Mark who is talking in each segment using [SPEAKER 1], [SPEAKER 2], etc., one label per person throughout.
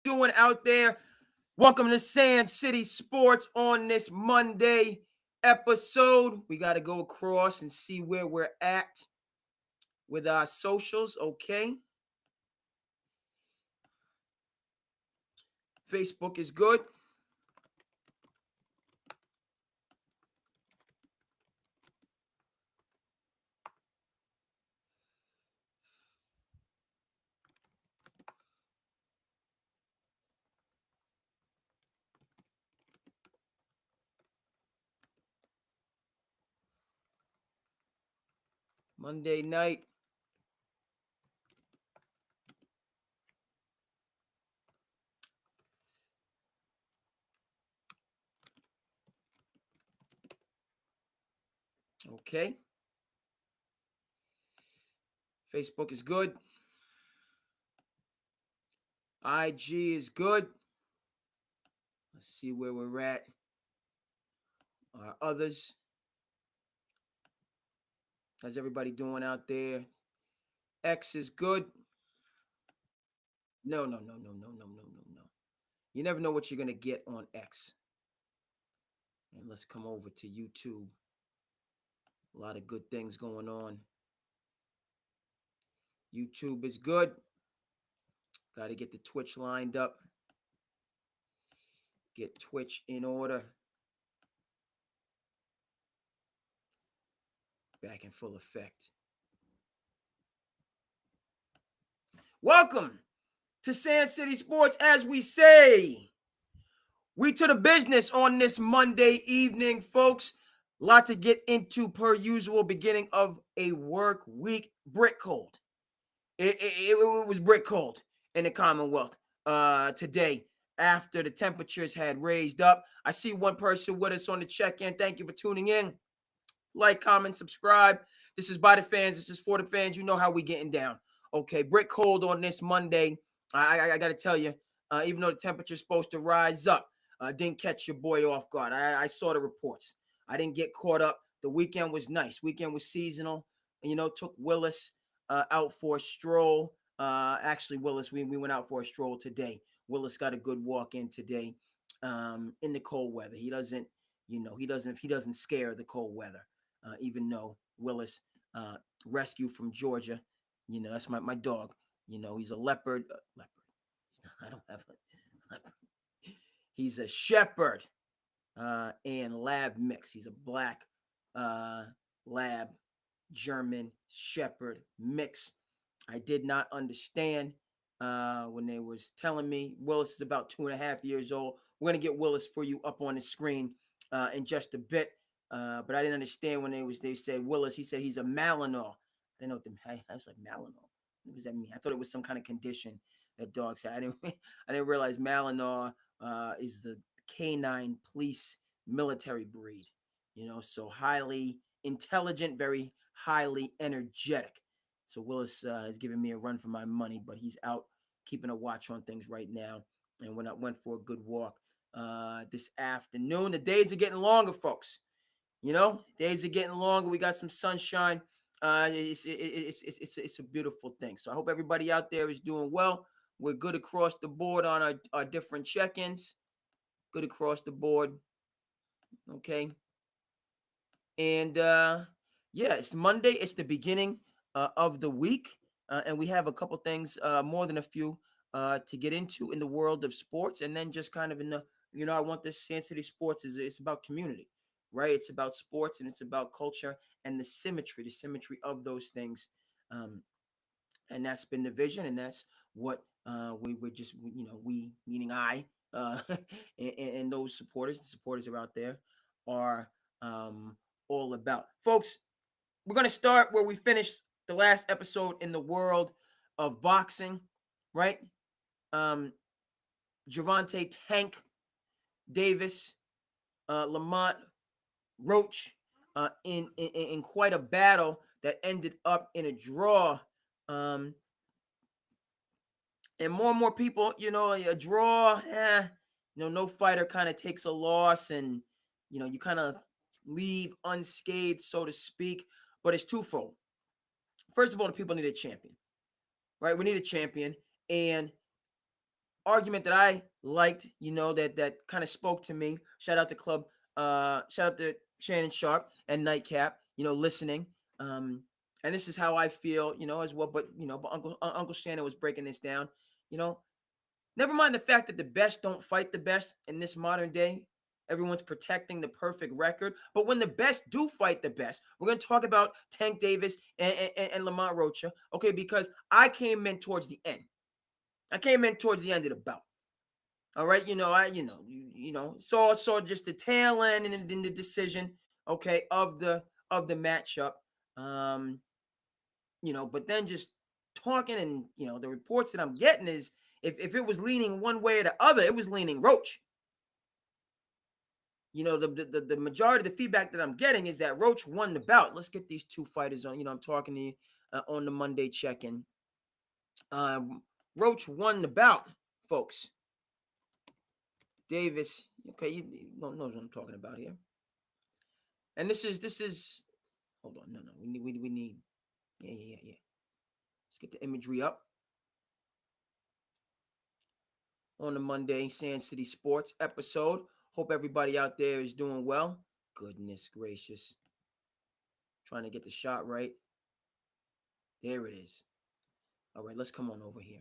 [SPEAKER 1] doing out there? Welcome to SandCity Sports on this Monday episode. We got to go across and see where we're at with our socials, okay? Facebook is good. Monday night. Okay. Facebook is good. IG is good. Let's see where we're at. Others. How's everybody doing out there? X is good. No. You never know what you're going to get on X. And let's come over to YouTube. A lot of good things going on. YouTube is good. Got to get the Twitch lined up. Get Twitch in order. Back in full effect. Welcome to SandCity Sports. As we say, we to the business on this Monday evening, folks. A lot to get into per usual. Beginning of a work week. Brick cold. It was brick cold in the Commonwealth today after the temperatures had raised up. I see one person with us on the check-in. Thank you for tuning in. Like, comment, subscribe. This is by the fans. This is for the fans. You know how we getting down. Okay, brick cold on this Monday. I got to tell you, even though the temperature's supposed to rise up, didn't catch your boy off guard. I saw the reports. I didn't get caught up. The weekend was nice. Weekend was seasonal. And, took Willis out for a stroll. Actually, Willis, we went out for a stroll today. Willis got a good walk in today in the cold weather. He doesn't scare the cold weather. Even though Willis rescued from Georgia, that's my dog. He's a leopard. I don't have a leopard. He's a shepherd and lab mix. He's a black lab German shepherd mix. I did not understand when they was telling me Willis is about 2.5 years old. We're going to get Willis for you up on the screen in just a bit. But I didn't understand when they said Willis. He said he's a Malinois. I didn't know what I was like, Malinois. What does that mean? I thought it was some kind of condition that dogs had. I didn't realize Malinois is the canine police military breed. So highly intelligent, very highly energetic. So Willis is giving me a run for my money, but he's out keeping a watch on things right now. And when I went for a good walk this afternoon, the days are getting longer, folks. Days are getting longer. We got some sunshine. It's a beautiful thing. So I hope everybody out there is doing well. We're good across the board on our different check-ins. Good across the board. Okay. And it's Monday. It's the beginning of the week. And we have a couple things, more than a few, to get into in the world of sports. And then just kind of in the, I want this SandCity Sports it's about community. Right, it's about sports and it's about culture and the symmetry of those things, and that's been the vision, and that's what we meaning I, and those supporters, the supporters are out there, are all about. Folks, we're gonna start where we finished the last episode in the world of boxing, right? Gervonta Tank Davis, Lamont Roach in quite a battle that ended up in a draw. And more and more people, a draw, no fighter kind of takes a loss, and you kind of leave unscathed, so to speak. But it's twofold. First of all, the people need a champion, right? We need a champion, and argument that I liked, that kind of spoke to me. Shout out to Club, shout out to Shannon Sharp and Nightcap, listening. And this is how I feel, as well. But but Uncle Shannon was breaking this down. You know, Never mind the fact that the best don't fight the best in this modern day. Everyone's protecting the perfect record. But when the best do fight the best, we're going to talk about Tank Davis and Lamont Rocha, okay? Because I came in towards the end. I came in towards the end of the bout. All right, saw just the tail end and then the decision, okay, of the matchup. Um, but then just talking and the reports that I'm getting is if it was leaning one way or the other, it was leaning Roach. The majority of the feedback that I'm getting is that Roach won the bout. Let's get these two fighters on. I'm talking to you on the Monday check-in. Roach won the bout, folks. Davis, okay, you don't know what I'm talking about here. And this is. Hold on, no, we need. Yeah. Let's get the imagery up. On the Monday SandCity Sports episode. Hope everybody out there is doing well. Goodness gracious. Trying to get the shot right. There it is. All right, let's come on over here.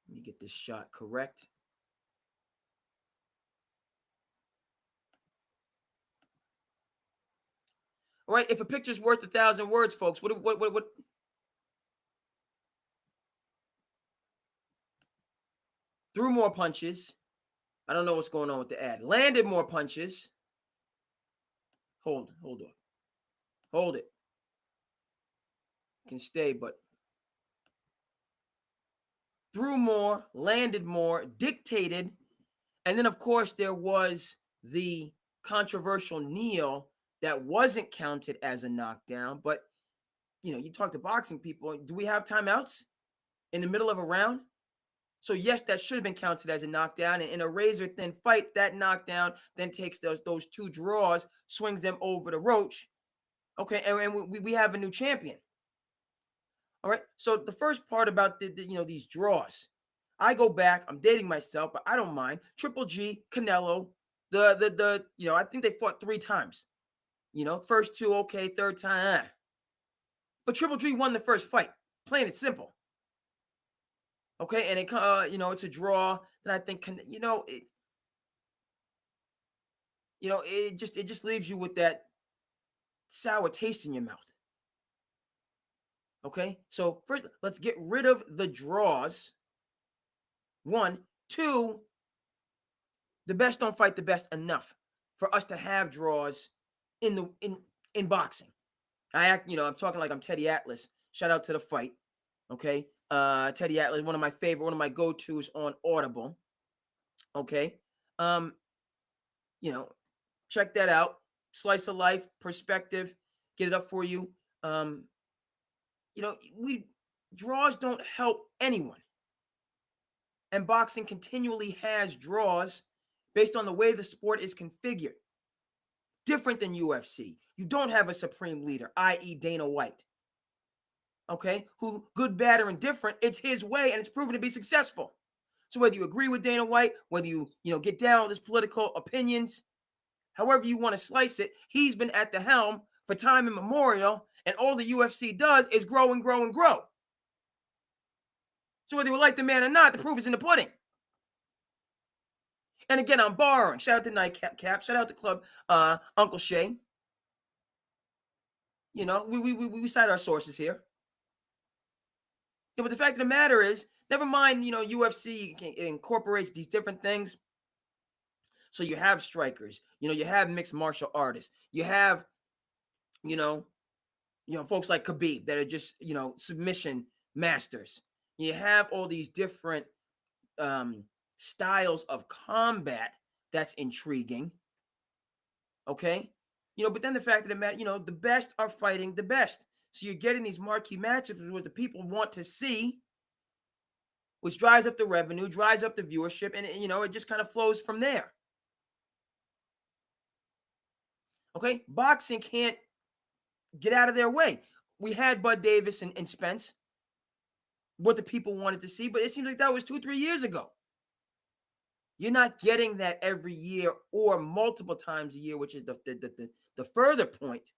[SPEAKER 1] Let me get this shot correct. All right, if a picture's worth 1,000 words, folks, what? Threw more punches. I don't know what's going on with the ad. Landed more punches. Hold on. Hold it. Can stay, but threw more, landed more, dictated, and then of course there was the controversial kneel that wasn't counted as a knockdown. But you talk to boxing people. Do we have timeouts in the middle of a round? So yes, that should have been counted as a knockdown. And in a razor thin fight, that knockdown then takes those two draws, swings them over the Roach. Okay, and we have a new champion. All right. So the first part about these draws, I go back. I'm dating myself, but I don't mind. Triple G, Canelo, I think they fought 3 times. First 2 okay, third time. But Triple G won the first fight. Plain and simple. Okay, and it's a draw that I think it just leaves you with that sour taste in your mouth. Okay, so first let's get rid of the draws. 1, 2. The best don't fight the best enough for us to have draws in boxing. I'm talking like I'm Teddy Atlas. Shout out to the fight. Okay. Teddy Atlas, one of my go-tos on Audible. Okay. You know, check that out. Slice of life, perspective, get it up for you. We draws don't help anyone. And boxing continually has draws based on the way the sport is configured. Different than UFC. You don't have a supreme leader, i.e. Dana White. Okay? Who, good, bad, or indifferent, it's his way and it's proven to be successful. So whether you agree with Dana White, whether you get down with his political opinions, however you want to slice it, he's been at the helm for time immemorial, and all the UFC does is grow and grow and grow. So whether you like the man or not, the proof is in the pudding. And again, I'm borrowing. Shout out to Nightcap. Shout out to Club Uncle Shay. We cite our sources here. Yeah, but the fact of the matter is, never mind, UFC it incorporates these different things. So you have strikers, you have mixed martial artists, you have, folks like Khabib that are just, submission masters. You have all these different styles of combat that's intriguing. Okay. But then the fact of the matter, the best are fighting the best. So you're getting these marquee matchups where the people want to see, which drives up the revenue, drives up the viewership, and it just kind of flows from there. Okay, boxing can't get out of their way. We had Bud Davis and Spence. what the people wanted to see, but it seems like that was 2-3 years ago. You're not getting that every year or multiple times a year, which is the further point.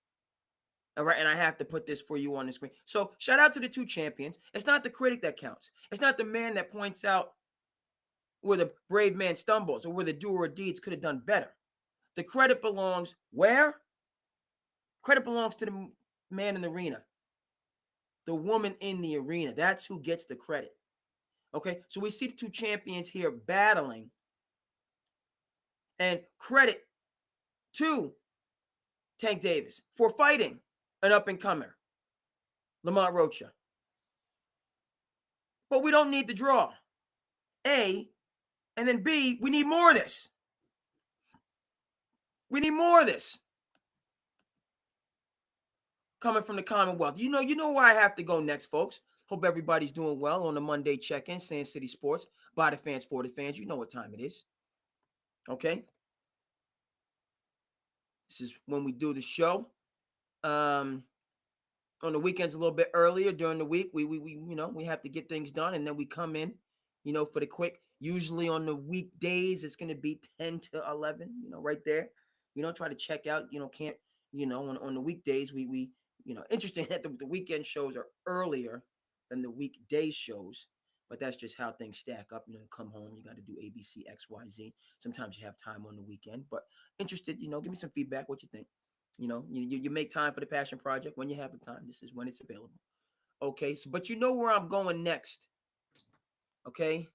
[SPEAKER 1] All right, and I have to put this for you on the screen. So shout out to the two champions. It's not the critic that counts. It's not the man that points out where the brave man stumbles or where the doer of deeds could have done better. The credit belongs where? Credit belongs to the man in the arena, the woman in the arena. That's who gets the credit. Okay, so we see the two champions here battling, and credit to Tank Davis for fighting an up-and-comer, Lamont Rocha. But we don't need the draw. A, and then B, we need more of this. We need more of this coming from the Commonwealth. You know where I have to go next, folks. Hope everybody's doing well on the Monday check-in, SandCity Sports, by the fans, for the fans. You know what time it is. Okay? This is when we do the show. On the weekends a little bit earlier. During the week, we have to get things done, and then we come in, for the quick. Usually on the weekdays, it's going to be 10 to 11, right there. Try to check out, can't, on the weekdays, we interesting that the weekend shows are earlier than the weekday shows, but that's just how things stack up. Come home, you got to do ABC, XYZ. Sometimes you have time on the weekend, but interested, give me some feedback, what you think. You make time for the Passion Project when you have the time. This is when it's available. Okay, so but you know where I'm going next. Okay.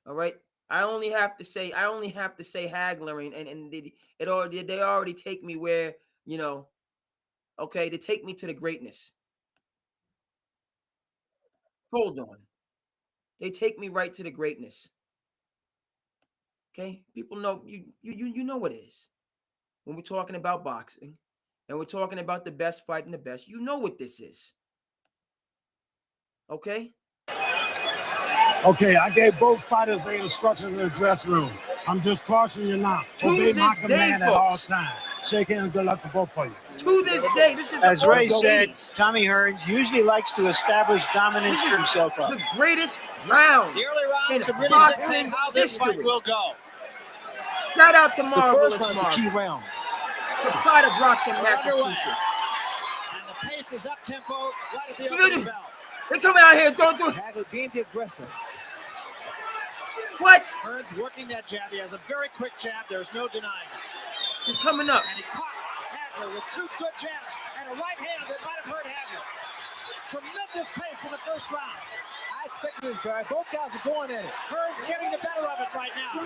[SPEAKER 1] All right. I only have to say haggling, and they already take me where, okay, they take me to the greatness. Hold on. They take me right to the greatness. Okay? People know you know what it is. When we're talking about boxing and we're talking about the best fighting the best, you know what this is. Okay?
[SPEAKER 2] Okay, I gave both fighters their instructions in the dressing room. I'm just cautioning you now.
[SPEAKER 1] To this day,
[SPEAKER 2] at all times. Shake hands, good luck to both of you.
[SPEAKER 1] To this day, this is
[SPEAKER 3] as
[SPEAKER 1] the
[SPEAKER 3] Ray said,
[SPEAKER 1] 80s.
[SPEAKER 3] Tommy Hearns usually likes to establish dominance for himself up.
[SPEAKER 1] The greatest round
[SPEAKER 4] The early rounds
[SPEAKER 1] in
[SPEAKER 4] could really
[SPEAKER 1] boxing
[SPEAKER 4] dictate how this
[SPEAKER 1] history.
[SPEAKER 4] fight will go.
[SPEAKER 1] Shout out to Marvelous
[SPEAKER 2] The first round's a key round.
[SPEAKER 1] The pride of Brockton,
[SPEAKER 4] We're underway.
[SPEAKER 1] Massachusetts.
[SPEAKER 4] And the pace is up tempo right at the opening bell.
[SPEAKER 1] They coming out here, don't do
[SPEAKER 2] Hagler being the aggressor.
[SPEAKER 1] what?
[SPEAKER 4] Hearns working that jab. He has a very quick jab. There's no denying it.
[SPEAKER 1] He's coming up.
[SPEAKER 4] And he caught Hagler with two good jabs and a right hand that might have hurt Hagler. Tremendous pace in the first round.
[SPEAKER 2] I expect this, Barry. Both guys are going at it.
[SPEAKER 4] Hearns getting the better of it right now.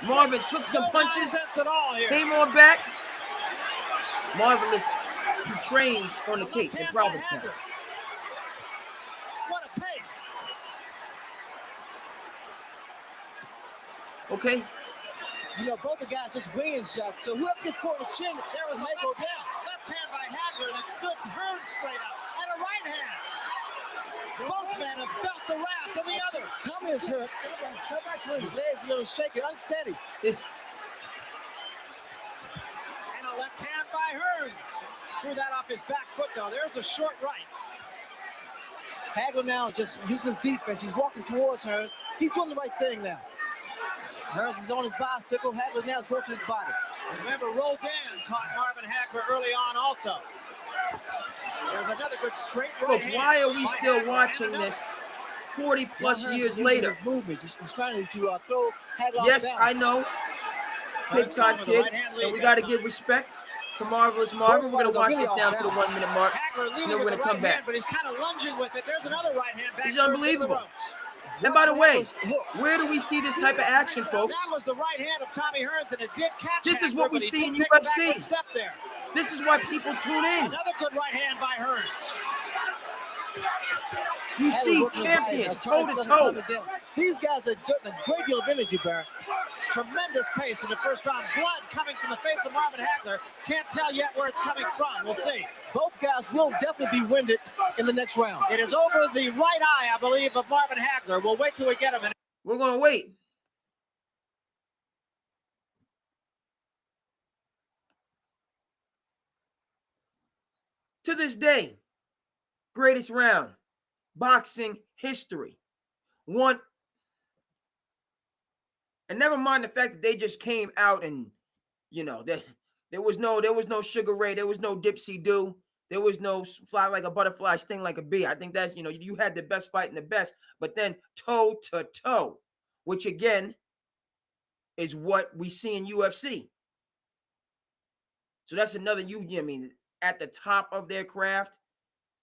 [SPEAKER 1] Marvin took some
[SPEAKER 4] No
[SPEAKER 1] punches,
[SPEAKER 4] nonsense at all here.
[SPEAKER 1] came on back. Marvelous. He trained on the Cape in
[SPEAKER 4] Left hand by
[SPEAKER 1] Provincetown.
[SPEAKER 4] Hagler. What a pace.
[SPEAKER 1] Okay?
[SPEAKER 2] Both the guys just weighing shots, so whoever gets caught in the chin,
[SPEAKER 4] There was a
[SPEAKER 2] might go
[SPEAKER 4] left
[SPEAKER 2] down.
[SPEAKER 4] hand by Hagler that stood Hearns straight up. And a right hand. Both men have felt the wrath of the other.
[SPEAKER 2] Tommy is hurt. His legs a little shaky, unsteady.
[SPEAKER 1] It's
[SPEAKER 4] And a left hand by Hearns. Threw that off his back foot, though. There's a short right.
[SPEAKER 2] Hagler now just uses defense. He's walking towards her. He's doing the right thing now. Hearns is on his bicycle. Hagler now is going to his body.
[SPEAKER 4] Remember, Roldan caught Marvin Hagler early on also. There's another good straight right
[SPEAKER 1] folks,
[SPEAKER 4] hand.
[SPEAKER 1] why are we
[SPEAKER 4] by
[SPEAKER 1] still
[SPEAKER 4] Hagler.
[SPEAKER 1] watching
[SPEAKER 4] And another.
[SPEAKER 1] this 40 plus
[SPEAKER 2] Now Hearns
[SPEAKER 1] years
[SPEAKER 2] is using
[SPEAKER 1] later?
[SPEAKER 2] His movements. He's trying to throw Hagler off
[SPEAKER 1] Yes,
[SPEAKER 2] balance.
[SPEAKER 1] I know. Kid
[SPEAKER 4] Hearns
[SPEAKER 1] got
[SPEAKER 4] with a
[SPEAKER 1] kid,
[SPEAKER 4] right-hand lead
[SPEAKER 1] and we
[SPEAKER 4] that
[SPEAKER 1] got to
[SPEAKER 4] time.
[SPEAKER 1] give respect to Marvelous Marvin. We're going to watch
[SPEAKER 2] fighters are
[SPEAKER 1] this
[SPEAKER 2] really
[SPEAKER 1] down
[SPEAKER 2] off
[SPEAKER 1] to the
[SPEAKER 2] balance.
[SPEAKER 1] 1 minute mark.
[SPEAKER 4] Hagler leading
[SPEAKER 1] then we're
[SPEAKER 4] with
[SPEAKER 1] gonna
[SPEAKER 4] the
[SPEAKER 1] come
[SPEAKER 4] right
[SPEAKER 1] back.
[SPEAKER 4] hand, but he's kind of lunging with it. There's another right hand back.
[SPEAKER 1] It's
[SPEAKER 4] towards
[SPEAKER 1] unbelievable.
[SPEAKER 4] The ropes.
[SPEAKER 1] And by the way,
[SPEAKER 2] Hagler's hook.
[SPEAKER 1] where do we see this type of action, folks?
[SPEAKER 4] That was the right hand of Tommy Hearns, and it did catch
[SPEAKER 1] This is
[SPEAKER 4] Hagler,
[SPEAKER 1] what we
[SPEAKER 4] but he
[SPEAKER 1] see
[SPEAKER 4] did
[SPEAKER 1] in
[SPEAKER 4] take a
[SPEAKER 1] UFC.
[SPEAKER 4] backward step there.
[SPEAKER 1] This is why people tune in.
[SPEAKER 4] Another good right hand by Hearns.
[SPEAKER 1] You
[SPEAKER 2] Hagler
[SPEAKER 1] see
[SPEAKER 2] working his body
[SPEAKER 1] champions
[SPEAKER 2] now, trying
[SPEAKER 1] toe to
[SPEAKER 2] slow
[SPEAKER 1] toe.
[SPEAKER 2] him down. These guys are exerting a great deal of energy, Barry.
[SPEAKER 4] Tremendous pace in the first round. Blood coming from the face of Marvin Hagler. Can't tell yet where it's coming from. We'll see.
[SPEAKER 2] Both guys will definitely be winded in the next round.
[SPEAKER 4] It is over the right eye, I believe, of Marvin Hagler. We'll wait till we get him.
[SPEAKER 1] We're going to wait. To this day, greatest round boxing history. One, and never mind the fact that they just came out and, there was no Sugar Ray, there was no Dipsy Doo, there was no fly like a butterfly, sting like a bee. I think that's, you had the best fight and the best, but then toe to toe, which again is what we see in UFC. So that's another at the top of their craft,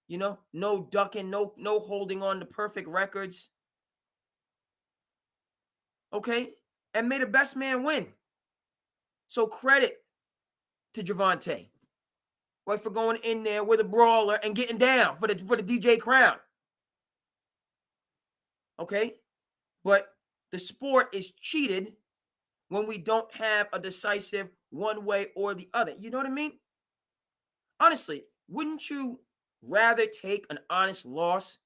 [SPEAKER 1] no ducking, no holding on to perfect records. Okay? And may the best man win. So credit to Gervonta, right, for going in there with a brawler and getting down for the DJ crown. Okay? But the sport is cheated when we don't have a decisive one way or the other. You know what I mean? Honestly, wouldn't you rather take an honest loss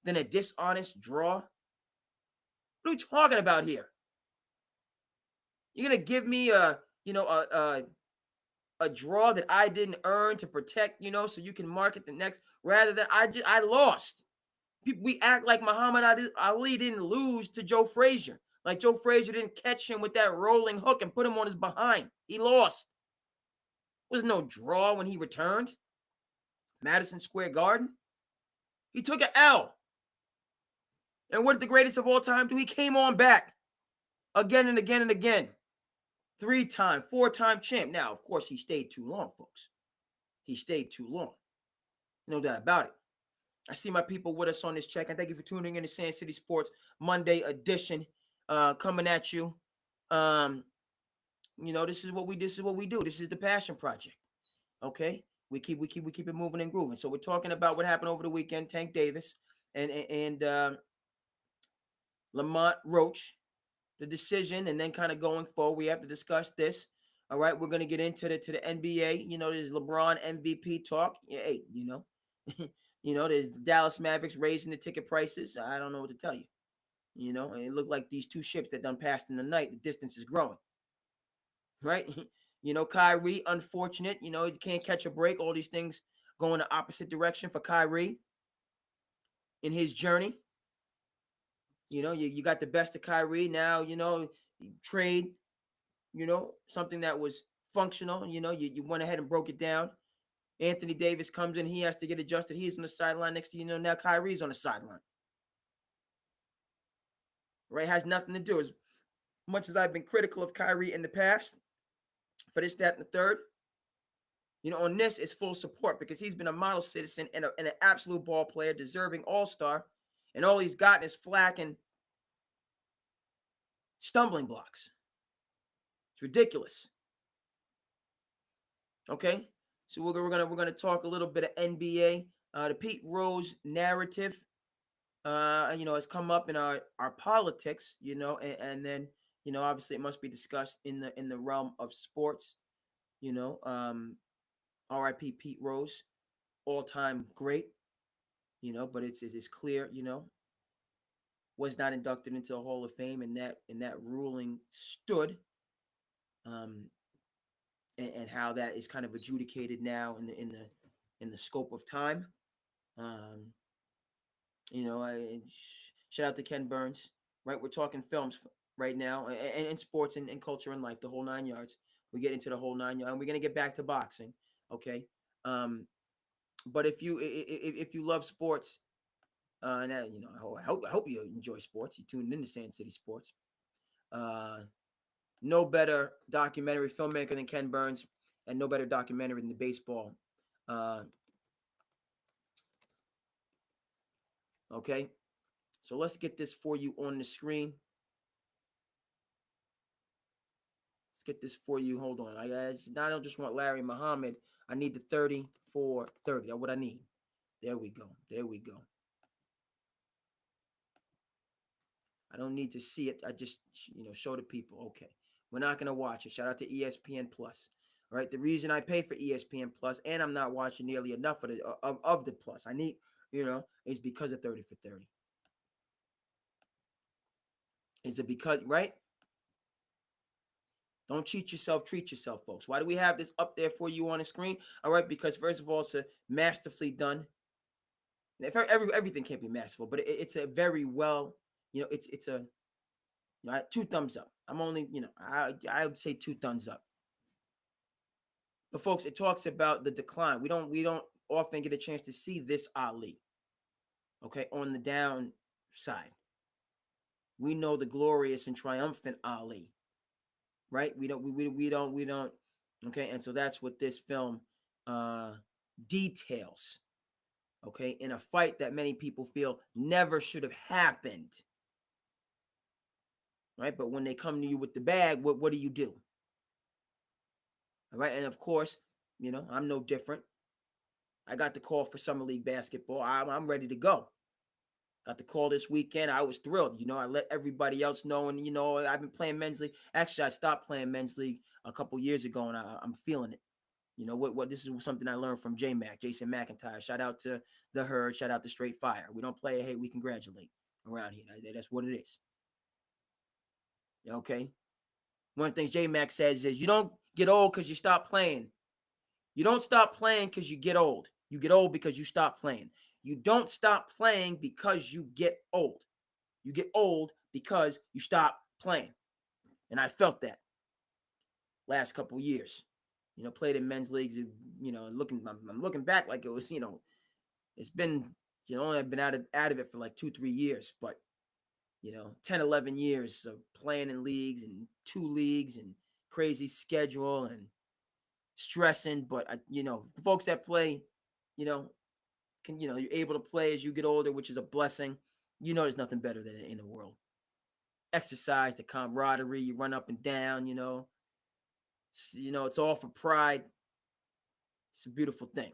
[SPEAKER 1] than a dishonest draw? What are we talking about here? You're gonna give me a draw that I didn't earn to protect, so you can market the next, rather than I lost. We act like Muhammad Ali didn't lose to Joe Frazier. Like Joe Frazier didn't catch him with that rolling hook and put him on his behind. He lost. There was no draw when he returned. Madison Square Garden. He took an L. And what did the greatest of all time do? He came on back again and again and again. 3-time, 4-time champ. Now, of course, he stayed too long, folks. He stayed too long. No doubt about it. I see my people with us on this check. And thank you for tuning in to SandCity Sports Monday edition, coming at you. This is what we do. This is the passion project. Okay, we keep it moving and grooving. So we're talking about what happened over the weekend. Tank Davis and Lamont Roach, the decision, and then kind of going forward, we have to discuss this. All right, we're gonna get into the NBA. There's LeBron MVP talk. Yeah, hey, there's Dallas Mavericks raising the ticket prices. I don't know what to tell you. And it looked like these two ships that done passed in the night. The distance is growing, right? Kyrie, unfortunate. You can't catch a break. All these things going the opposite direction for Kyrie in his journey. You got the best of Kyrie now. Trade. Something that was functional. You went ahead and broke it down. Anthony Davis comes in. He has to get adjusted. He's on the sideline next to now Kyrie's on the sideline. Right? Has nothing to do. As much as I've been critical of Kyrie in the past for this, that, and the third, on this is full support because he's been a model citizen and an absolute ball player, deserving all-star, and all he's gotten is flack and stumbling blocks. It's ridiculous. Okay, so we're gonna talk a little bit of NBA. The Pete Rose narrative, has come up in our politics, and then obviously it must be discussed in the realm of sports. R.I.P. Pete Rose, all-time great. But it's clear, was not inducted into the Hall of Fame, and that ruling stood. And how that is kind of adjudicated now in the scope of time. Shout out to Ken Burns, right? We're talking films right now, and sports and culture and life, the whole 9 yards. We get into the whole 9 yards, and we're gonna get back to boxing, okay? But if you love sports, and I hope you enjoy sports. You tuned into SandCity Sports. No better documentary filmmaker than Ken Burns, and no better documentary than the baseball. Okay, so let's get this for you on the screen. Let's get this for you. Hold on. I don't just want Larry Muhammad. I need the 30-4-30. That's what I need. There we go. There we go. I don't need to see it. I just, show the people. Okay. We're not going to watch it. Shout out to ESPN Plus. All right. The reason I pay for ESPN Plus, and I'm not watching nearly enough of the Plus, I need, is because of 30 for 30. Is it because, right? Don't cheat yourself, treat yourself, folks. Why do we have this up there for you on the screen? All right, because first of all, it's masterfully done. If everything can't be masterful, but it's a very well, it's a, 2 thumbs up. I'm only, I would say 2 thumbs up. But folks, it talks about the decline. We don't often get a chance to see this Ali. Okay, on the downside, we know the glorious and triumphant Ali, right? We don't. Okay, and so that's what this film details. Okay, in a fight that many people feel never should have happened. Right, but when they come to you with the bag, what do you do? All right, and of course, I'm no different. I got the call for summer league basketball. I'm ready to go. Got the call this weekend. I was thrilled. I let everybody else know, and I've been playing men's league. Actually, I stopped playing men's league a couple years ago, and I'm feeling it. What this is something I learned from Jason McIntyre. Shout out to the Herd. Shout out to Straight Fire. We don't play a hate, we congratulate around here. That's what it is. Okay. One of the things J Mac says is you don't get old because you stop playing. You don't stop playing because you get old. You get old because you stop playing. You don't stop playing because you get old. You get old because you stop playing. And I felt that last couple years. Played in men's leagues. I'm looking back like it was. It's been. I've been out of it for like 2-3 years, but 10, 11 years of playing in leagues and 2 leagues and crazy schedule and stressing. But folks that play, you're able to play as you get older, which is a blessing. There's nothing better than it in the world. Exercise, the camaraderie, you run up and down, it's all for pride. It's a beautiful thing.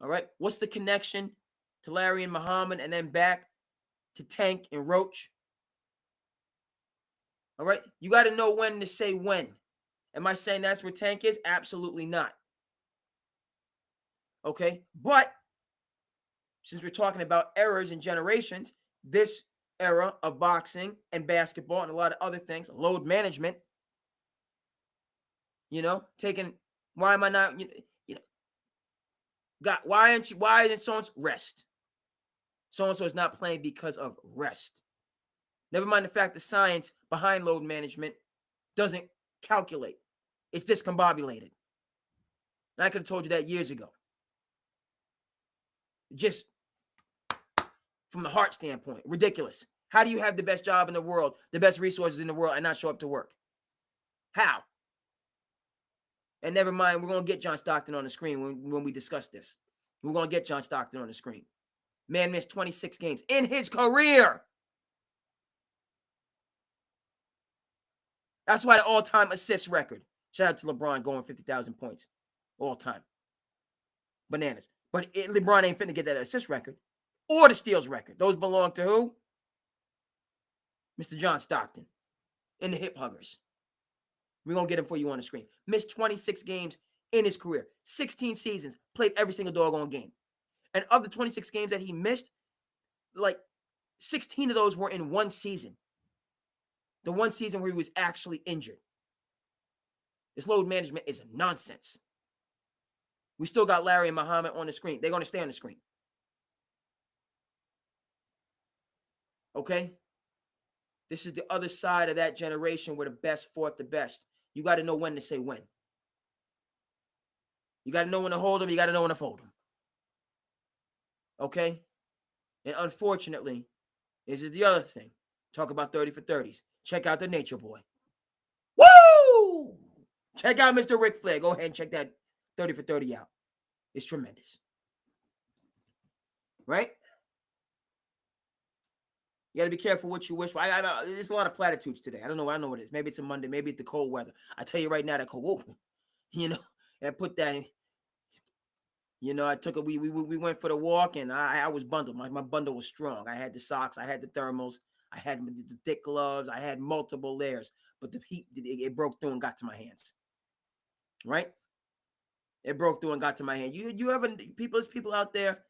[SPEAKER 1] All right. What's the connection to Larry and Muhammad and then back to Tank and Roach? All right. You got to know when to say when. Am I saying that's where Tank is? Absolutely not. Okay. But since we're talking about eras and generations, this era of boxing and basketball and a lot of other things, load management, taking, why am I not, why isn't so-and-so rest? So-and-so is not playing because of rest. Never mind the fact the science behind load management doesn't calculate. It's discombobulated. And I could have told you that years ago. Just from the heart standpoint, ridiculous. How do you have the best job in the world, the best resources in the world, and not show up to work? How? And never mind, we're going to get John Stockton on the screen when we discuss this. We're going to get John Stockton on the screen. Man missed 26 games in his career. That's why the all-time assist record. Shout out to LeBron going 50,000 points. All time. Bananas. But LeBron ain't finna get that assist record or the steals record. Those belong to who? Mr. John Stockton and the hip huggers. We're going to get him for you on the screen. Missed 26 games in his career. 16 seasons. Played every single doggone game. And of the 26 games that he missed, like 16 of those were in one season. The one season where he was actually injured. This load management is nonsense. We still got Larry and Muhammad on the screen. They're going to stay on the screen. Okay? This is the other side of that generation where the best fought the best. You got to know when to say when. You got to know when to hold them. You got to know when to fold them. Okay? And unfortunately, this is the other thing. Talk about 30 for 30s. Check out the Nature Boy. Woo! Check out Mr. Ric Flair. Go ahead and check that 30 for 30 out. It's tremendous. Right? You got to be careful what you wish for. There's a lot of platitudes today. I don't know what it is. Maybe it's a Monday. Maybe it's the cold weather. I tell you right now, that cold, and put that, I took it. We went for the walk, and I was bundled. My bundle was strong. I had the socks. I had the thermals. I had the thick gloves. I had multiple layers. But the heat, it broke through and got to my hands. Right? It broke through and got to my hand. You ever, there's people out there,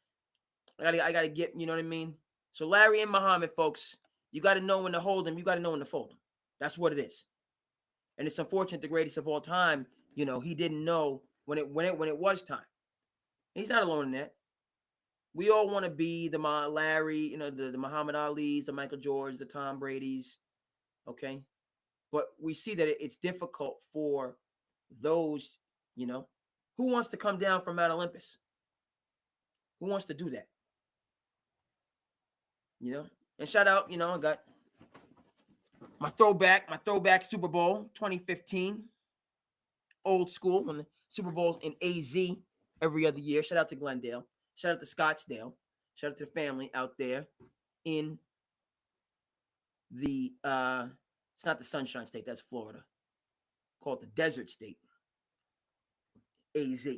[SPEAKER 1] I gotta get, you know what I mean? So Larry and Muhammad, folks, you got to know when to hold them. You got to know when to fold them. That's what it is. And it's unfortunate the greatest of all time, he didn't know when it was time. He's not alone in that. we all want to be the Larry, the Muhammad Ali's, the Michael Jordan's, the Tom Brady's, okay? But we see that it's difficult for those, who wants to come down from Mount Olympus? Who wants to do that? And shout out, I got my throwback Super Bowl 2015, old school, when the Super Bowl's in AZ every other year. Shout out to Glendale. Shout out to Scottsdale. Shout out to the family out there in the it's not the Sunshine State, that's Florida. Call it the Desert State. AZ.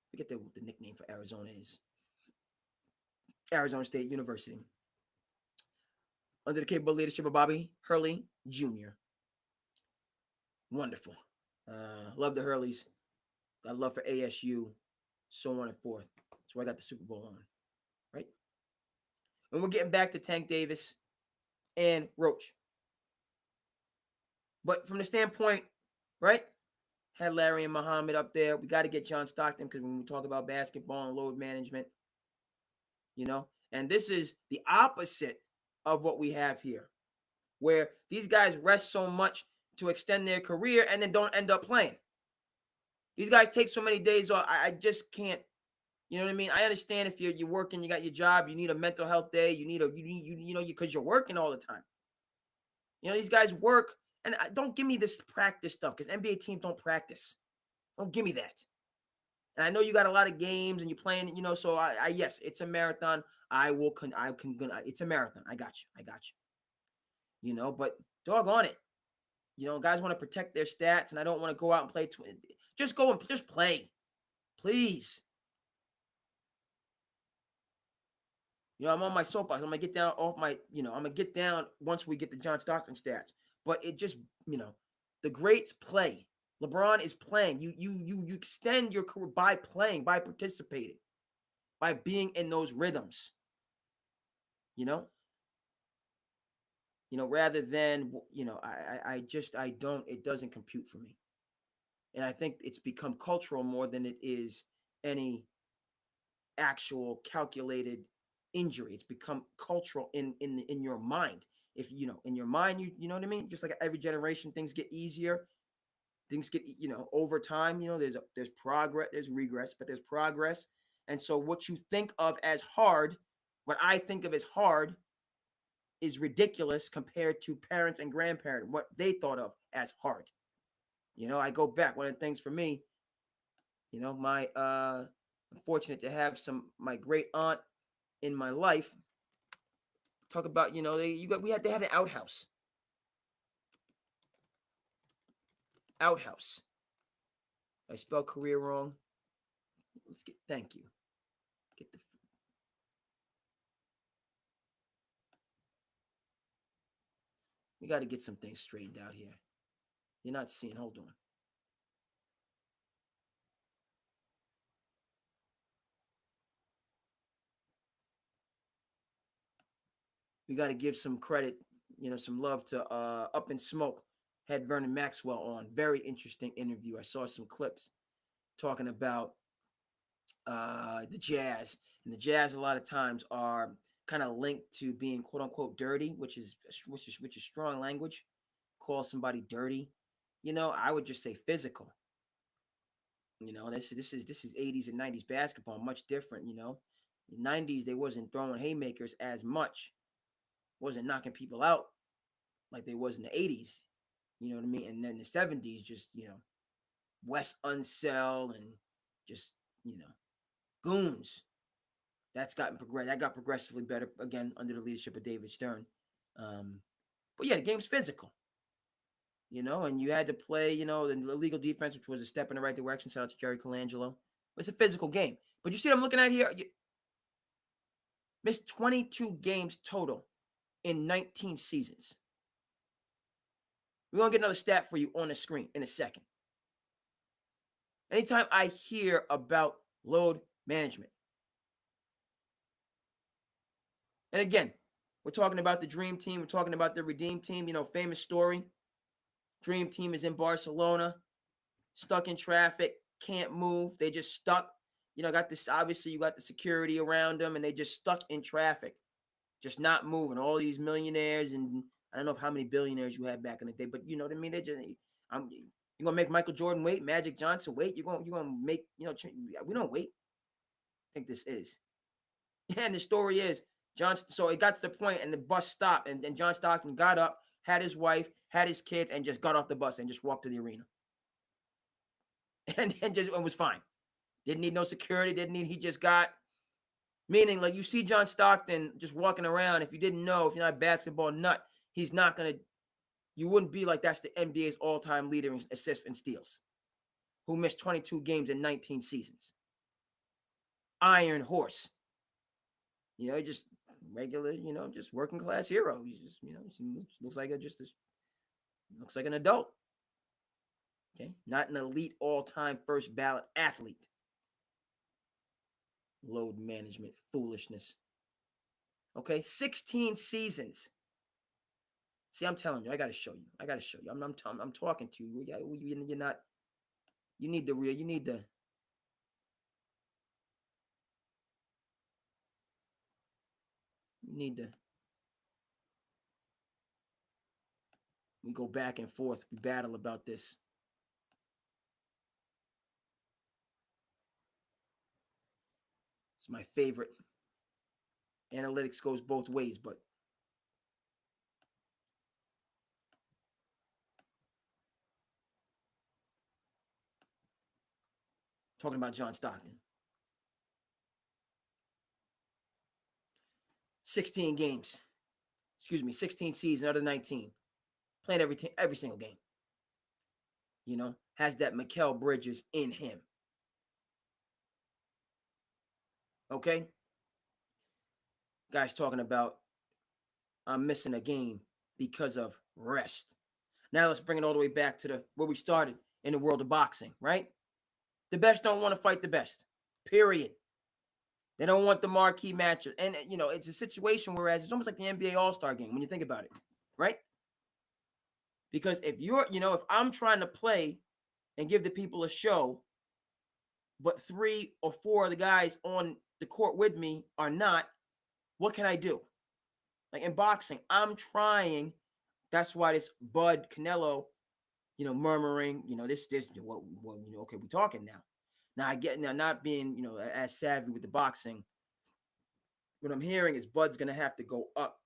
[SPEAKER 1] Forget what the nickname for Arizona is. Arizona State University. Under the capable leadership of Bobby Hurley Jr. Wonderful. Love the Hurleys. Got love for ASU, so on and forth. That's why I got the Super Bowl on, right? And we're getting back to Tank Davis and Roach. But from the standpoint, right? Had Larry and Muhammad up there. We got to get John Stockton because when we talk about basketball and load management, and this is the opposite of what we have here, where these guys rest so much to extend their career and then don't end up playing. These guys take so many days off. I just can't. You know what I mean? I understand if you're working, you got your job, you need a mental health day, you need because you're working all the time. These guys work, and don't give me this practice stuff because NBA teams don't practice. Don't give me that. And I know you got a lot of games and you're playing, so I yes, it's a marathon. It's a marathon. I got you. But doggone it. Guys want to protect their stats, and I don't want to go out and play. Just go and just play, please. I'm on my soapbox. I'm gonna get down off my, I'm gonna get down once we get the John Stockton stats. But it just, the greats play. LeBron is playing. You extend your career by playing, by participating, by being in those rhythms. Rather than, it doesn't compute for me. And I think it's become cultural more than it is any actual calculated injury. It's become cultural in your mind. If in your mind, you know what I mean? Just like every generation, things get easier. Things get, over time, there's progress, there's regress, but there's progress. And so what you think of as hard, what I think of as hard is ridiculous compared to parents and grandparents, what they thought of as hard. I go back. One of the things for me, my I'm fortunate to have my great aunt in my life. Talk about, they had an outhouse. Outhouse. I spelled career wrong. Thank you. We got to get some things straightened out here. You're not seeing, hold on. We got to give some credit, some love to Up in Smoke. Had Vernon Maxwell on. Very interesting interview. I saw some clips talking about the Jazz. And the Jazz a lot of times are kind of linked to being quote unquote dirty, which is strong language. Call somebody dirty. I would just say physical. This is 80s and 90s basketball, much different, In the 90s, they wasn't throwing haymakers as much. Wasn't knocking people out like they was in the 80s. You know what I mean? And then the 70s, just, Wes Unseld and just, goons. That got progressively better, again, under the leadership of David Stern. But yeah, the game's physical. And you had to play, the illegal defense, which was a step in the right direction. Shout out to Jerry Colangelo. It's a physical game. But you see what I'm looking at here? You missed 22 games total in 19 seasons. We're going to get another stat for you on the screen in a second. Anytime I hear about load management, and again, we're talking about the Dream Team. We're talking about the Redeem Team. Famous story. Dream Team is in Barcelona, stuck in traffic, can't move. They just stuck. got this, obviously you got the security around them, and they just stuck in traffic, just not moving. All these millionaires, and I don't know how many billionaires you had back in the day, but you know what I mean? They just, you're going to make Michael Jordan wait, Magic Johnson wait. You're going to make, we don't wait. I think this is. And the story is, so it got to the point and the bus stopped, and then John Stockton got up, had his wife, had his kids, and just got off the bus and just walked to the arena. And just it was fine. Didn't need no security, he just got, meaning like you see John Stockton just walking around. If you didn't know, if you're not a basketball nut, he's not going to, you wouldn't be like that's the NBA's all-time leader in assists and steals, who missed 22 games in 19 seasons. Iron horse. Just regular, just working class hero. He's just, looks like looks like an adult. Okay, not an elite all-time first ballot athlete. Load management foolishness. Okay, 16 seasons. See, I'm telling you, I got to show you. I'm talking to you. You're not. You need the real. You need the. We go back and forth. We battle about this. It's my favorite. Analytics goes both ways, but talking about John Stockton. 16 games. 16 seasons out of 19. Playing every single game. Has that Mikal Bridges in him. Okay? Guys talking about I'm missing a game because of rest. Now let's bring it all the way back to where we started in the world of boxing, right? The best don't want to fight the best. Period. They don't want the marquee match. And, it's a situation whereas it's almost like the NBA All-Star game when you think about it, right? Because if if I'm trying to play and give the people a show, but 3 or 4 of the guys on the court with me are not, what can I do? Like in boxing, I'm trying. That's why this Bud Canelo, murmuring, this, what, okay, we're talking now. Now I get, not being, as savvy with the boxing, what I'm hearing is Bud's going to have to go up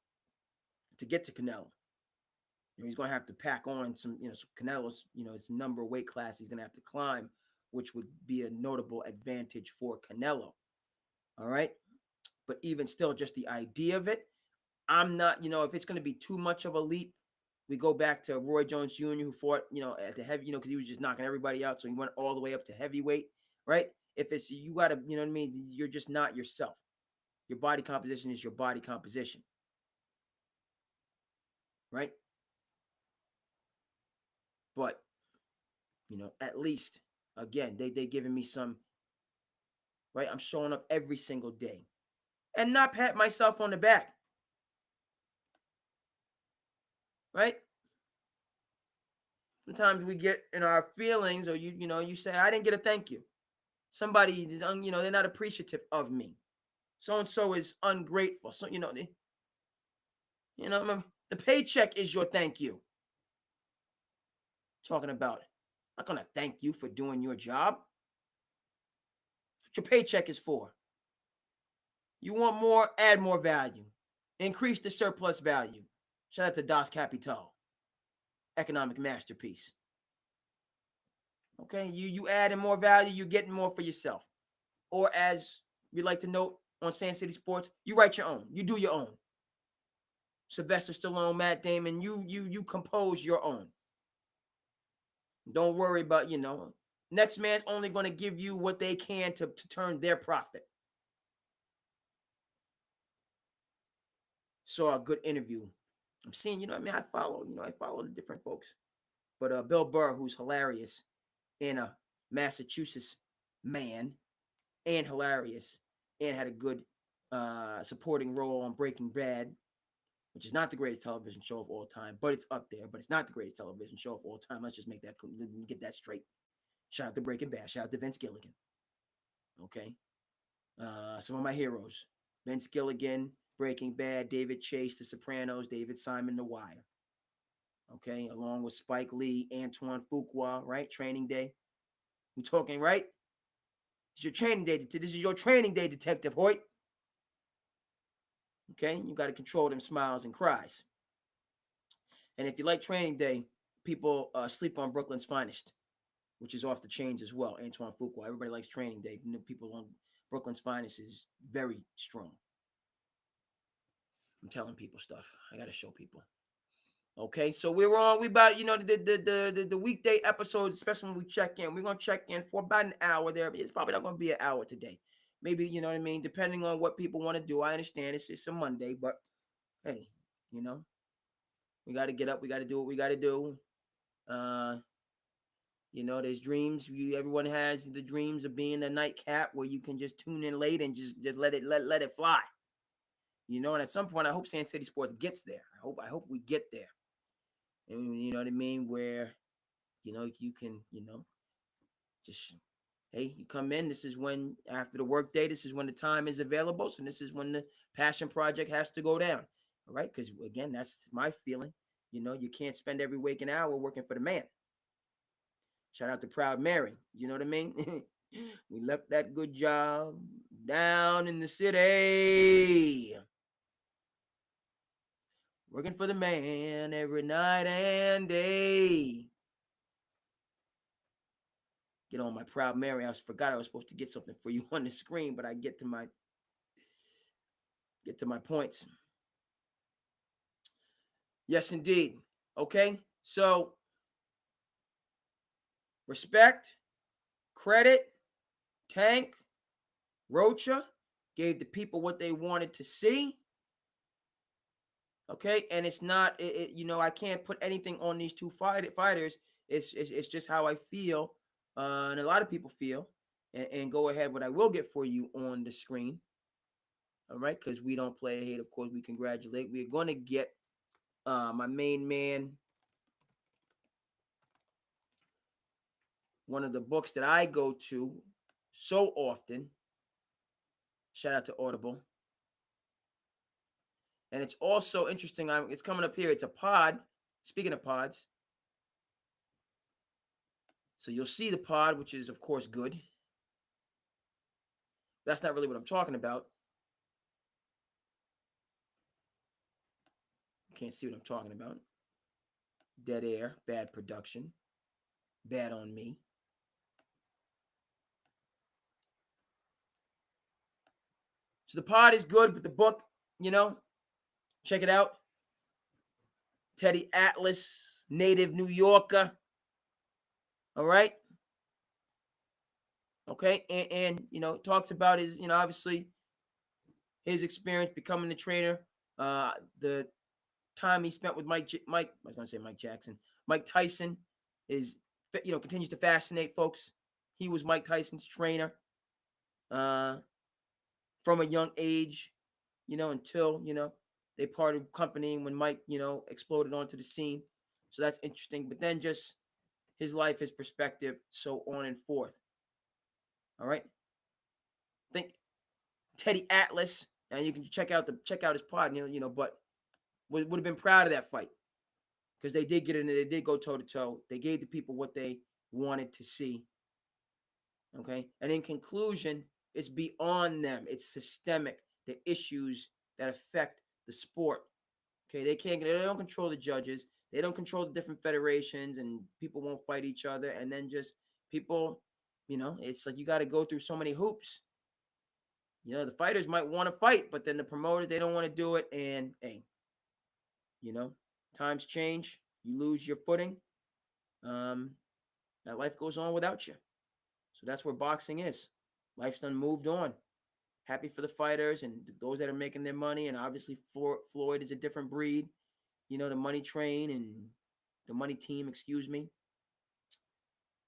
[SPEAKER 1] to get to Canelo. He's going to have to pack on some, Canelo's, his number weight class he's going to have to climb, which would be a notable advantage for Canelo. All right. But even still, just the idea of it, I'm not, if it's going to be too much of a leap, we go back to Roy Jones Jr., who fought, at the heavy, because he was just knocking everybody out. So he went all the way up to heavyweight, right? If it's, you got to, what I mean? You're just not yourself. Your body composition is your body composition, right? But, at least, again, they giving me some, right? I'm showing up every single day and not pat myself on the back, right? Sometimes we get in our feelings, or you say, I didn't get a thank you. Somebody, they're not appreciative of me. So-and-so is ungrateful. So, the paycheck is your thank you. Talking about, I'm not going to thank you for doing your job. That's what your paycheck is for. You want more, add more value. Increase the surplus value. Shout out to Das Capital. Economic masterpiece. Okay, you adding more value, you're getting more for yourself. Or as we like to note on SandCity Sports, you write your own. You do your own. Sylvester Stallone, Matt Damon, you compose your own. Don't worry about, next man's only going to give you what they can to turn their profit. Saw a good interview. I'm seeing, I follow the different folks. But Bill Burr, who's hilarious, and a Massachusetts man, and hilarious, and had a good supporting role on Breaking Bad, which is not the greatest television show of all time, but it's up there. But it's not the greatest television show of all time. Let's just get that straight. Shout out to Breaking Bad. Shout out to Vince Gilligan. Okay. Some of my heroes: Vince Gilligan, Breaking Bad; David Chase, The Sopranos; David Simon, The Wire. Okay, along with Spike Lee, Antoine Fuqua, right? Training Day. We talking, right? This is your training day. This is your training day, Detective Hoyt. Okay, you got to control them smiles and cries. And if you like Training Day, people sleep on Brooklyn's Finest, which is off the chains as well. Antoine Fuqua. Everybody likes Training Day. People on Brooklyn's Finest is very strong. I'm telling people stuff. I got to show people. Okay, so we about the weekday episodes, especially when we check in. We're gonna check in for about an hour there. It's probably not gonna be an hour today. Maybe, you know what I mean, depending on what people want to do. I understand it's a Monday, but hey, we got to get up. We got to do what we got to do. There's dreams. Everyone has the dreams of being a nightcap where you can just tune in late and just let it fly. And at some point, I hope SandCity Sports gets there. I hope we get there. And you know what I mean, where you can just, hey, you come in. This is when, after the work day, this is when the time is available. So this is when the passion project has to go down. All right, because again, that's my feeling. You can't spend every waking hour working for the man. Shout out to Proud Mary. You know what I mean? We left that good job down in the city, working for the man every night and day. Get on my Proud Mary. I forgot I was supposed to get something for you on the screen, but I get to my points. Yes, indeed. Okay, so respect, credit, Tank, Rocha gave the people what they wanted to see. Okay, and it's not, I can't put anything on these two fighters. It's just how I feel, and a lot of people feel. And go ahead, what I will get for you on the screen. All right, because we don't play hate. Of course, we congratulate. We're going to get my main man, one of the books that I go to so often. Shout out to Audible. And it's also interesting. It's coming up here. It's a pod. Speaking of pods, so you'll see the pod, which is, of course, good. That's not really what I'm talking about. You can't see what I'm talking about. Dead air, bad production, bad on me. So the pod is good, but the book, check it out. Teddy Atlas, native New Yorker. All right. Okay. And talks about his, obviously his experience becoming the trainer, the time he spent with Mike, I was going to say Mike Jackson. Mike Tyson is, continues to fascinate folks. He was Mike Tyson's trainer from a young age, until, they parted company when Mike, exploded onto the scene. So that's interesting. But then just his life, his perspective, so on and forth. All right. Think Teddy Atlas. Now you can check out his pod, but would have been proud of that fight. Because they did get in there, they did go toe to toe. They gave the people what they wanted to see. Okay. And in conclusion, it's beyond them. It's systemic. The issues that affect the sport. Okay. They don't control the judges. They don't control the different federations, and people won't fight each other. And then just people, it's like you got to go through so many hoops. The fighters might want to fight, but then the promoters, they don't want to do it. And hey, times change. You lose your footing. That life goes on without you. So that's where boxing is. Life's done moved on. Happy for the fighters and those that are making their money. And obviously, Floyd is a different breed. The money train and the money team, excuse me.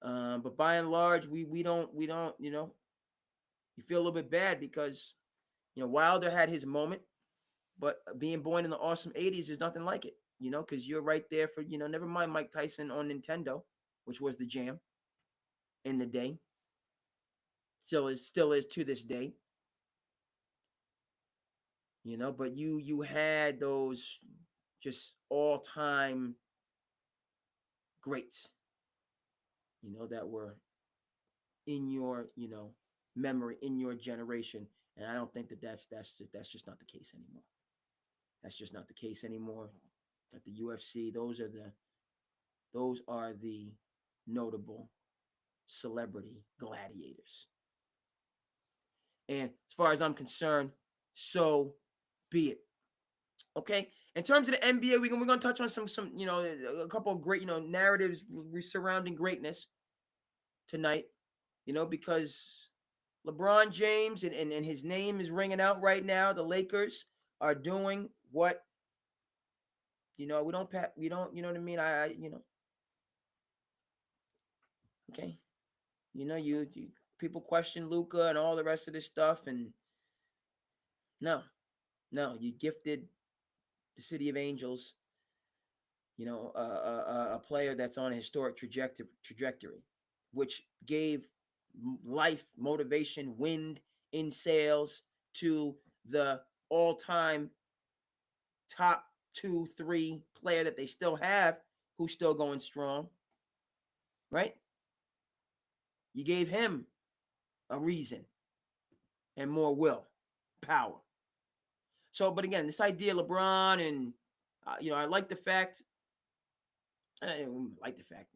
[SPEAKER 1] But by and large, we don't, you feel a little bit bad because, Wilder had his moment, but being born in the awesome 80s is nothing like it, because you're right there for, never mind Mike Tyson on Nintendo, which was the jam in the day. still is to this day. But you had those just all-time greats, that were in your, memory, in your generation. And I don't think that's just not the case anymore. That's just not the case anymore. At the UFC, those are the notable celebrity gladiators. And as far as I'm concerned, so be it. Okay. In terms of the NBA, we're gonna touch on some a couple of great narratives surrounding greatness tonight. Because LeBron James and his name is ringing out right now. The Lakers are doing what we don't you know what I mean. I okay. You people question Luca and all the rest of this stuff, and no, no, you gifted the City of Angels, a player that's on a historic trajectory, which gave life, motivation, wind in sails to the all-time top 2, 3 player that they still have, who's still going strong, right? You gave him a reason and more will, power. So, but again, this idea, LeBron, and I like the fact. I like the fact,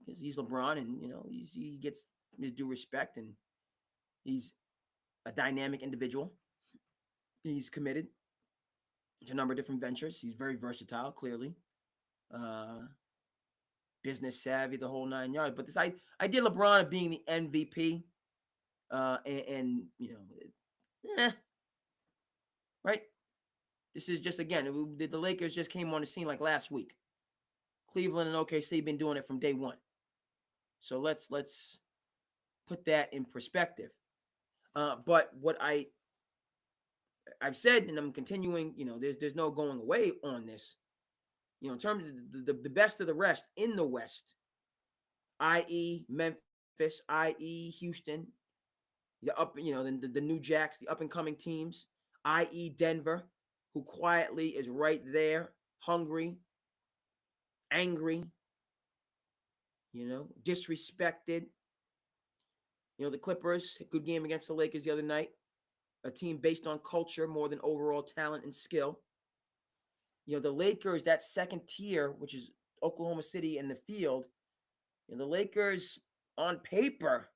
[SPEAKER 1] because he's LeBron, and he gets his due respect, and he's a dynamic individual. He's committed to a number of different ventures. He's very versatile, clearly, uh, business savvy, the whole 9 yards. But this idea, LeBron of being the MVP, and right. This is just, again, the Lakers just came on the scene like last week. Cleveland and OKC been doing it from day one. So let's put that in perspective. But what I've said, and I'm continuing, there's no going away on this. In terms of the best of the rest in the West, i.e. Memphis, i.e. Houston, the New Jacks, the up and coming teams, i.e. Denver, who quietly is right there, hungry, angry, disrespected. The Clippers, good game against the Lakers the other night. A team based on culture more than overall talent and skill. The Lakers, that second tier, which is Oklahoma City and the field, the Lakers on paper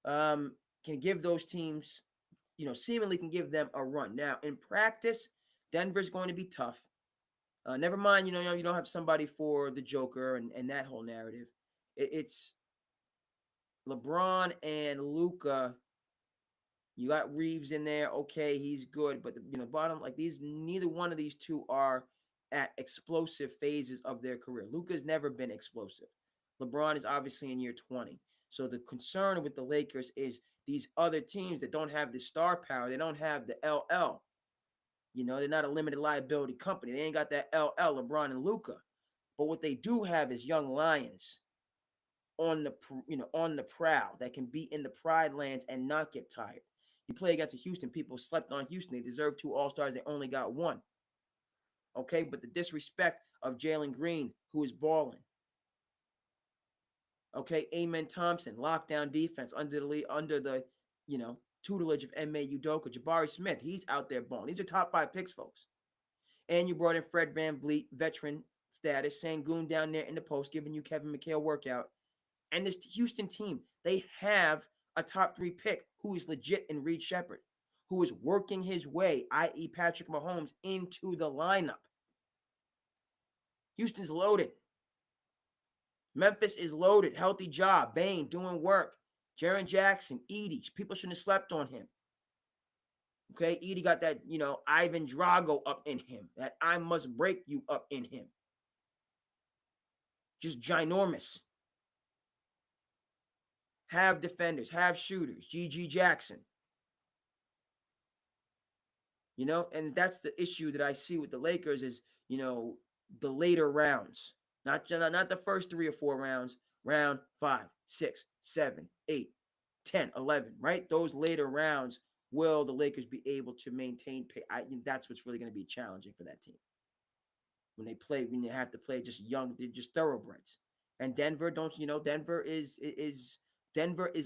[SPEAKER 1] can give those teams, seemingly can give them a run. Now, in practice, Denver's going to be tough. Never mind, you don't have somebody for the Joker and that whole narrative. It's LeBron and Luca. You got Reeves in there. Okay, he's good, but the bottom, like, neither one of these two are at explosive phases of their career. Luka's never been explosive. LeBron is obviously in year 20. So the concern with the Lakers is these other teams that don't have the star power. They don't have the LL. They're not a limited liability company. They ain't got that LL, LeBron and Luka. But what they do have is young lions on the prowl that can be in the pride lands and not get tired. You play against Houston. People slept on Houston. They deserve 2 All-Stars. They only got 1. Okay, but the disrespect of Jalen Green, who is balling. Okay, Amen Thompson, lockdown defense under the tutelage of M.A. Udoka. Jabari Smith, he's out there balling. These are top 5 picks, folks. And you brought in Fred VanVleet, veteran status. Sangoon down there in the post, giving you Kevin McHale workout. And this Houston team, they have a top 3 pick who is legit in Reed Shepard, who is working his way, i.e. Patrick Mahomes, into the lineup. Houston's loaded. Memphis is loaded. Healthy job. Bane doing work. Jaren Jackson, Edie. People shouldn't have slept on him. Okay, Edie got that, Ivan Drago up in him. That I must break you up in him. Just ginormous. Have defenders, have shooters. G.G. Jackson. And that's the issue that I see with the Lakers is, the later rounds. Not the first 3 or 4 rounds, round 5, 6, 7, 8, 10, 11, right? Those later rounds, will the Lakers be able to maintain pace? That's what's really going to be challenging for that team. When they have to play just young, they're just thoroughbreds. And Denver, Denver is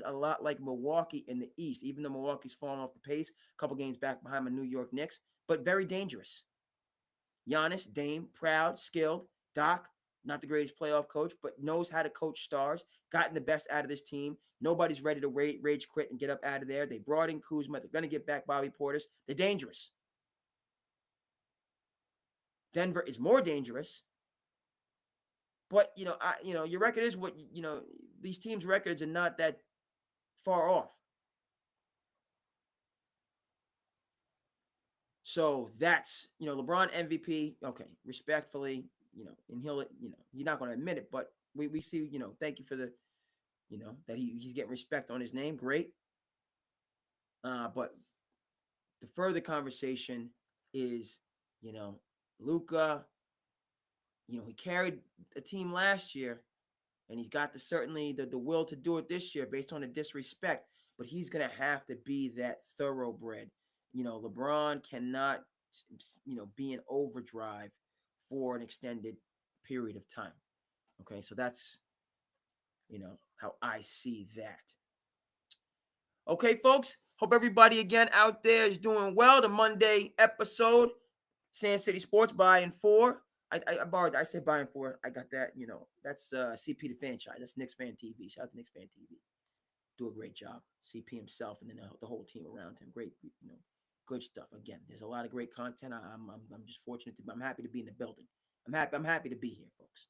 [SPEAKER 1] a lot like Milwaukee in the East, even though Milwaukee's fallen off the pace, a couple games back behind the New York Knicks, but very dangerous. Giannis, Dame, proud, skilled. Doc, not the greatest playoff coach, but knows how to coach stars, gotten the best out of this team. Nobody's ready to rage quit and get up out of there. They brought in Kuzma. They're going to get back Bobby Portis. They're dangerous. Denver is more dangerous. But, your record is what, these teams' records are not that far off. So that's, LeBron MVP. Okay, respectfully, and he's not going to admit it, but we see, thank you for the, that he's getting respect on his name. Great. But the further conversation is, Luka, he carried a team last year, and he's got certainly the will to do it this year based on the disrespect, but he's going to have to be that thoroughbred. LeBron cannot, be in overdrive for an extended period of time. Okay, so that's, how I see that. Okay, folks, hope everybody again out there is doing well. The Monday episode, SandCity Sports, by and for. I borrowed. I said by and for. I got that. That's CP the franchise. That's Knicks Fan TV. Shout out to Knicks Fan TV. Do a great job. CP himself and then the whole team around him. Great, good stuff. Again, there's a lot of great content. I'm just fortunate to. I'm happy to be in the building. I'm happy to be here, folks.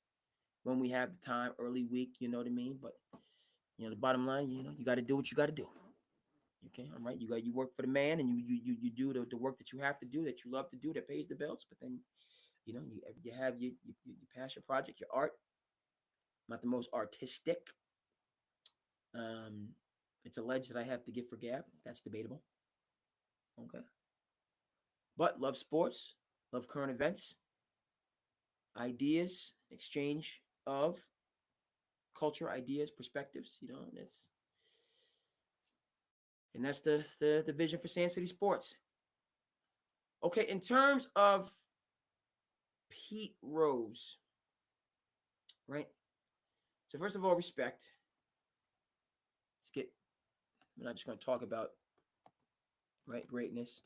[SPEAKER 1] When we have the time, early week, you know what I mean. But the bottom line, you got to do what you got to do. Okay, all right. You work for the man, and you do the work that you have to do, that you love to do, that pays the bills. But then, you have your passion project, your art. Not the most artistic. It's alleged that I have to give for gab. That's debatable. Okay, but love sports, love current events, ideas, exchange of culture, ideas, perspectives. That's the vision for SandCity Sports. Okay, in terms of Pete Rose, right? So first of all, respect. We're not just going to talk about, right, greatness.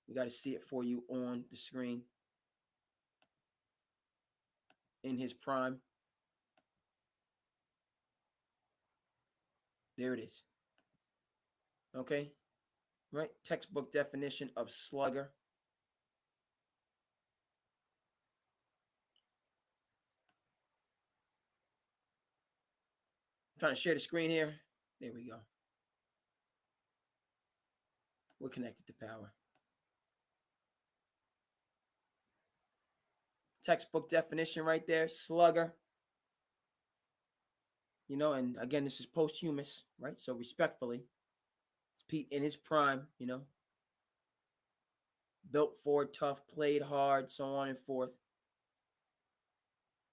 [SPEAKER 1] We got to see it for you on the screen. In his prime. There it is. Okay, right? Textbook definition of slugger. I'm trying to share the screen here. There we go. We're connected to power. Textbook definition right there, slugger. And again, this is posthumous, right? So respectfully, it's Pete in his prime, built for, tough, played hard, so on and forth.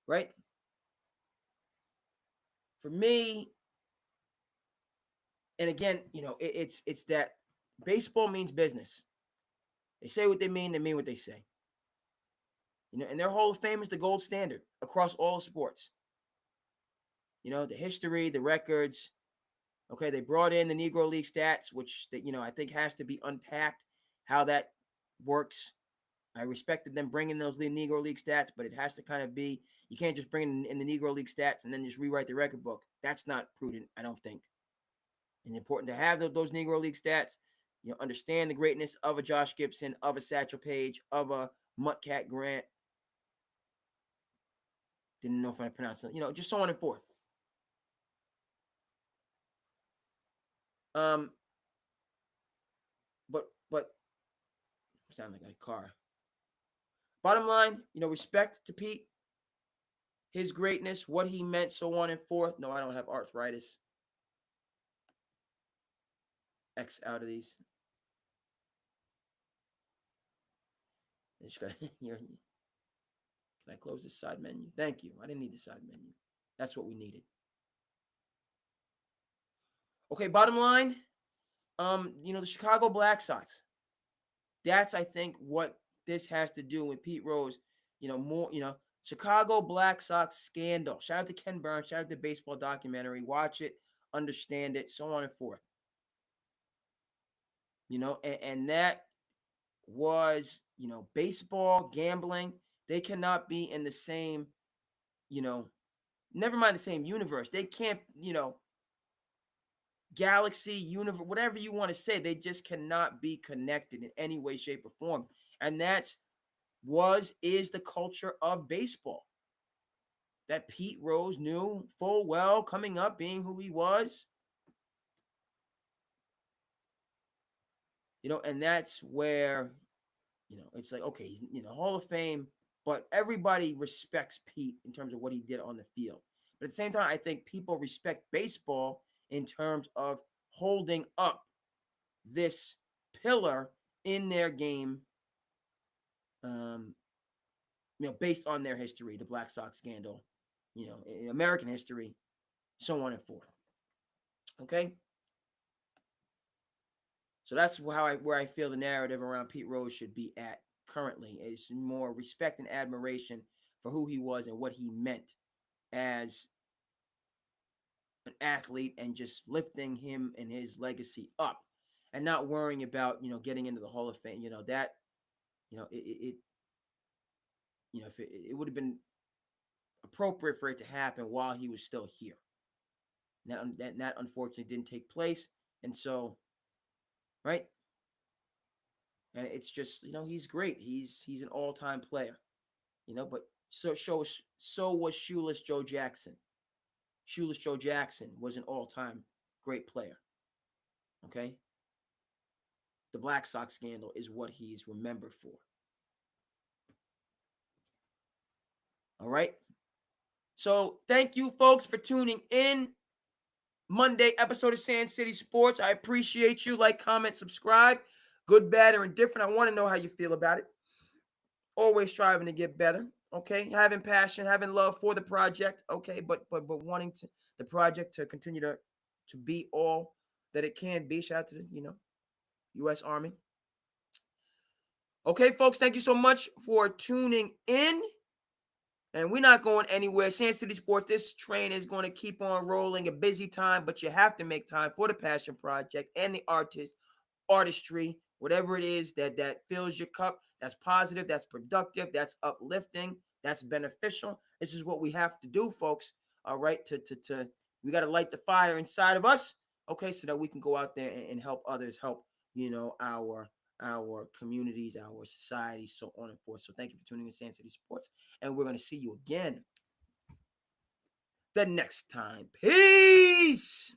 [SPEAKER 1] Right? For me, and again, it's that baseball means business. They say what they mean what they say. And their Hall of Fame is the gold standard across all sports. The history, the records. Okay, they brought in the Negro League stats, which I think has to be unpacked how that works. I respected them bringing those Negro League stats, but it has to kind of be, you can't just bring in the Negro League stats and then just rewrite the record book. That's not prudent, I don't think. It's important to have those Negro League stats, understand the greatness of a Josh Gibson, of a Satchel Paige, of a Muttcat Grant. Didn't know if I pronounced it, just so on and forth. But sound like a car. Bottom line, respect to Pete, his greatness, what he meant, so on and forth. No, I don't have arthritis. X out of these. Can Can I close this side menu? Thank you. I didn't need the side menu. That's what we needed. Okay, bottom line, the Chicago Black Sox. That's, I think, what this has to do with Pete Rose. Chicago Black Sox scandal. Shout out to Ken Burns. Shout out to the baseball documentary. Watch it, understand it, so on and forth. And that was, baseball, gambling. They cannot be in the same, never mind the same universe. They can't, galaxy, universe, whatever you want to say. They just cannot be connected in any way, shape, or form. And is the culture of baseball that Pete Rose knew full well coming up, being who he was. And that's where, it's like, okay, he's, Hall of Fame, but everybody respects Pete in terms of what he did on the field. But at the same time, I think people respect baseball in terms of holding up this pillar in their game, based on their history, the Black Sox scandal, in American history, so on and forth. Okay? So that's where I feel the narrative around Pete Rose should be at currently, is more respect and admiration for who he was and what he meant as an athlete, and just lifting him and his legacy up, and not worrying about, getting into the Hall of Fame. It would have been appropriate for it to happen while he was still here. That unfortunately didn't take place. And so, right? And it's just, he's great. He's an all-time player. But so was Shoeless Joe Jackson. Shoeless Joe Jackson was an all-time great player. Okay? The Black Sox scandal is what he's remembered for. All right? So thank you, folks, for tuning in. Monday episode of SandCity Sports. I appreciate you. Like, comment, subscribe. Good, bad, or indifferent. I want to know how you feel about it. Always striving to get better. Okay, having passion, having love for the project. Okay, but wanting the project to continue to be all that it can be. Shout out to the U.S. Army. Okay, folks, thank you so much for tuning in. And we're not going anywhere. SandCity Sports, this train is going to keep on rolling. A busy time, but you have to make time for the passion project and the artistry, whatever it is that fills your cup, that's positive, that's productive, that's uplifting, that's beneficial. This is what we have to do, folks. All right, we got to light the fire inside of us, okay, so that we can go out there and help others, help our communities, our society, so on and forth. So thank you for tuning in to SandCity Sports, and we're going to see you again the next time. Peace.